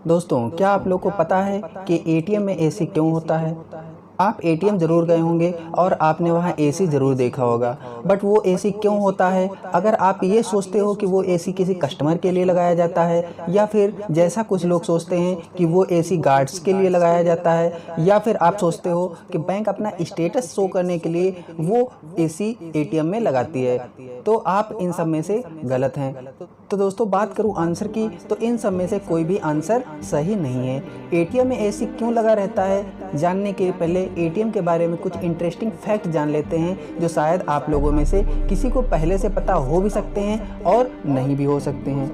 दोस्तों, क्या आप लोग को पता है कि एटीएम में एसी क्यों होता है? आप एटीएम ज़रूर गए होंगे और आपने वहाँ एसी ज़रूर देखा होगा, बट वो एसी क्यों होता है? अगर आप ये सोचते हो कि वो एसी किसी कस्टमर के लिए लगाया जाता है, या फिर जैसा कुछ लोग सोचते हैं कि वो एसी गार्ड्स के लिए लगाया जाता है, या फिर आप सोचते हो कि बैंक अपना स्टेटस शो करने के लिए वो एसी एटीएम में लगाती है, तो आप इन सब में से गलत हैं। तो दोस्तों, बात करूं आंसर की, तो इन सब में से कोई भी आंसर सही नहीं है। एटीएम में एसी क्यों लगा रहता है, जानने के पहले एटीएम के बारे में कुछ इंटरेस्टिंग फैक्ट जान लेते हैं, जो शायद आप लोगों में से किसी को पहले से पता हो भी सकते हैं और नहीं भी हो सकते हैं।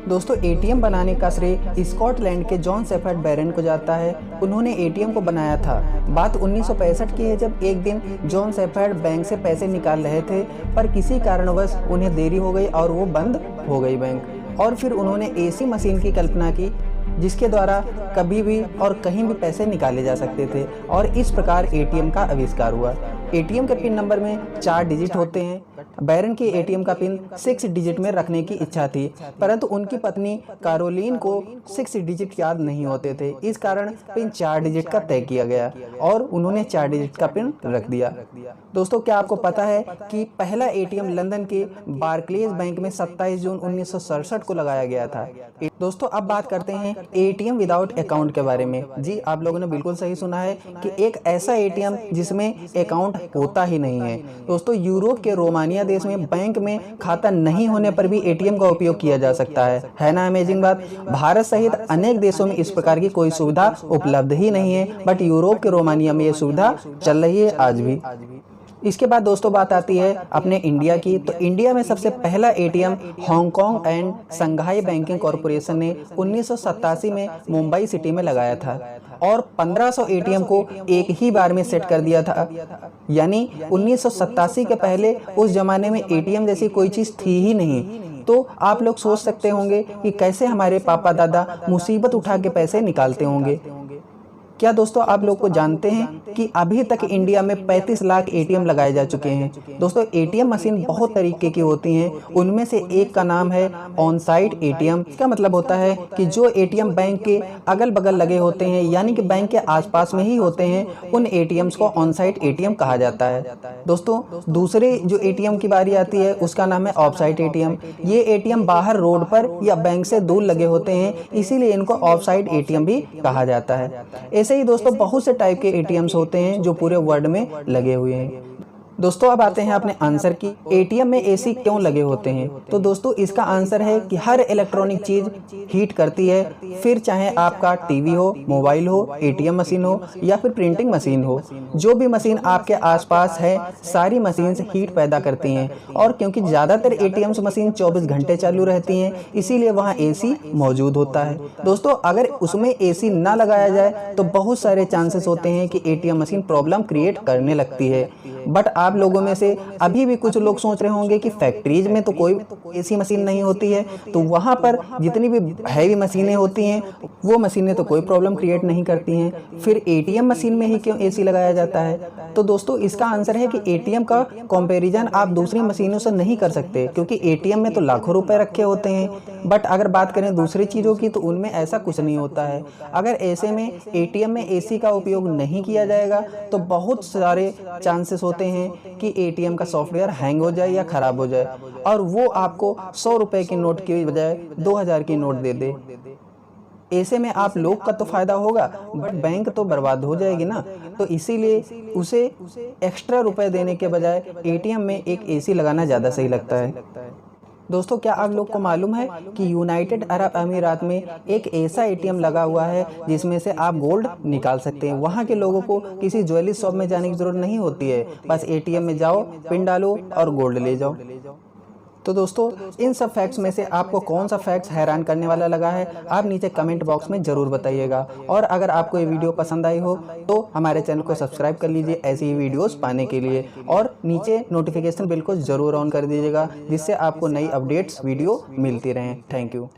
दोस्तों, एटीएम बनाने का श्रेय स्कॉटलैंड के जॉन शेफर्ड बैरन को जाता है। उन्होंने एटीएम को बनाया था। बात 1965 की है, जब एक दिन जॉन शेफर्ड बैंक से पैसे निकाल रहे थे, पर किसी कारणवश उन्हें देरी हो गई और वो बंद हो गई बैंक। और फिर उन्होंने एसी मशीन की कल्पना की, जिसके द्वारा कभी भी और कहीं भी पैसे निकाले जा सकते थे, और इस प्रकार एटीएम का आविष्कार हुआ। एटीएम के पिन नंबर में 4 डिजिट होते हैं। बैरन की एटीएम का पिन 6 डिजिट में रखने की इच्छा थी, परंतु उनकी पत्नी कैरोलीन को 6 डिजिट याद नहीं होते थे। इस कारण पिन 4 डिजिट का तय किया गया और उन्होंने 4 डिजिट का पिन रख दिया। दोस्तों, क्या आपको पता है कि पहला एटीएम लंदन के बार्कलेज बैंक में 27 जून 1967 को लगाया गया था। दोस्तों, अब बात करते हैं एटीएम विदाउट अकाउंट के बारे में। जी, आप लोगों ने बिल्कुल सही सुना है कि एक ऐसा एटीएम जिसमें अकाउंट होता ही नहीं है। दोस्तों, यूरोप के रोमानिया देश में बैंक में खाता नहीं होने पर भी एटीएम का उपयोग किया जा सकता है ना अमेजिंग बात। भारत सहित अनेक देशों में इस प्रकार की कोई सुविधा उपलब्ध ही नहीं है, बट यूरोप के रोमानिया में ये सुविधा चल रही है आज भी। इसके बाद दोस्तों बात आती है अपने इंडिया की। तो इंडिया में सबसे पहला ATM Hong Kong and Shanghai banking corporation ने 1987 में मुंबई सिटी में लगाया था, और 1500 एटीएम को एक ही बार में सेट कर दिया था। यानी 1987 के पहले उस जमाने में एटीएम जैसी कोई चीज़ थी ही नहीं। तो आप लोग सोच सकते होंगे कि कैसे हमारे पापा दादा मुसीबत उठा के पैसे निकालते होंगे। क्या दोस्तों, आप लोग को जानते हैं कि अभी तक इंडिया में 35 लाख एटीएम लगाए जा चुके हैं। दोस्तों, एटीएम मशीन बहुत तरीके की होती हैं। उनमें से एक का नाम है ऑन साइट एटीएम। इसका मतलब होता है कि जो एटीएम बैंक के अगल बगल लगे होते हैं, यानी कि बैंक के आसपास में ही होते हैं, उन एटीएम्स को ऑन साइट एटीएम कहा जाता है। दोस्तों, दूसरे जो एटीएम की बारी आती है उसका नाम है ऑफ साइट एटीएम। ये एटीएम बाहर रोड पर या बैंक से दूर लगे होते हैं, इसीलिए इनको ऑफ साइट एटीएम भी कहा जाता है। ऐसे ही दोस्तों बहुत से टाइप के एटीएम्स होते हैं जो पूरे वर्ल्ड में लगे हुए हैं। दोस्तों, अब आते हैं अपने आंसर की। एटीएम में एसी क्यों लगे होते हैं? तो दोस्तों, इसका आंसर है कि हर इलेक्ट्रॉनिक चीज हीट करती है, फिर चाहे आपका टीवी हो, मोबाइल हो, एटीएम मशीन हो या फिर प्रिंटिंग मशीन हो। जो भी मशीन आपके आसपास है, सारी मशीन हीट पैदा करती हैं, और क्योंकि ज़्यादातर एटीएम मशीन 24 घंटे चालू रहती हैं, इसीलिए वहाँ एसी मौजूद होता है। दोस्तों, अगर उसमें एसी ना लगाया जाए तो बहुत सारे चांसेस होते हैं कि एटीएम मशीन प्रॉब्लम क्रिएट करने लगती है। बट आप लोगों में से अभी भी कुछ लोग सोच रहे होंगे कि फैक्ट्रीज में तो कोई एसी मशीन नहीं होती है, तो वहाँ पर जितनी भी हैवी मशीनें होती हैं वो मशीनें तो कोई प्रॉब्लम क्रिएट नहीं करती हैं, फिर एटीएम मशीन में ही क्यों एसी लगाया जाता है? तो दोस्तों, इसका आंसर है कि एटीएम का कंपैरिजन आप दूसरी मशीनों से नहीं कर सकते, क्योंकि एटीएम में तो लाखों रुपए रखे होते हैं। बट अगर बात करें दूसरी चीज़ों की, तो उनमें ऐसा कुछ नहीं होता है। अगर ऐसे में एटीएम में एसी का उपयोग नहीं किया जाएगा तो बहुत सारे चांसेस होते हैं कि एटीएम का सॉफ्टवेयर हैंग हो जाए या ख़राब हो जाए, और वो आपको 100 रुपए के नोट की बजाय 2000 की नोट दे दे। ऐसे में आप लोग का तो फायदा होगा, बट बैंक तो बर्बाद हो जाएगी ना। तो इसीलिए उसे एक्स्ट्रा रुपए देने के बजाय एटीएम में एक एसी लगाना ज़्यादा सही लगता है। दोस्तों, क्या आप लोग को मालूम है कि यूनाइटेड अरब अमीरात में एक ऐसा एटीएम लगा हुआ है जिसमें से आप गोल्ड निकाल सकते हैं। वहाँ के लोगों को किसी ज्वेलरी शॉप में जाने की जरूरत नहीं होती है, बस एटीएम में जाओ, पिन डालो और गोल्ड ले जाओ। तो दोस्तों, इन सब फैक्ट्स में से आपको कौन सा फैक्ट्स हैरान करने वाला लगा है, आप नीचे कमेंट बॉक्स में ज़रूर बताइएगा। और अगर आपको ये वीडियो पसंद आई हो तो हमारे चैनल को सब्सक्राइब कर लीजिए ऐसी ही वीडियोस पाने के लिए, और नीचे नोटिफिकेशन बिल को ज़रूर ऑन कर दीजिएगा, जिससे आपको नई अपडेट्स वीडियो मिलती रहें। Thank you.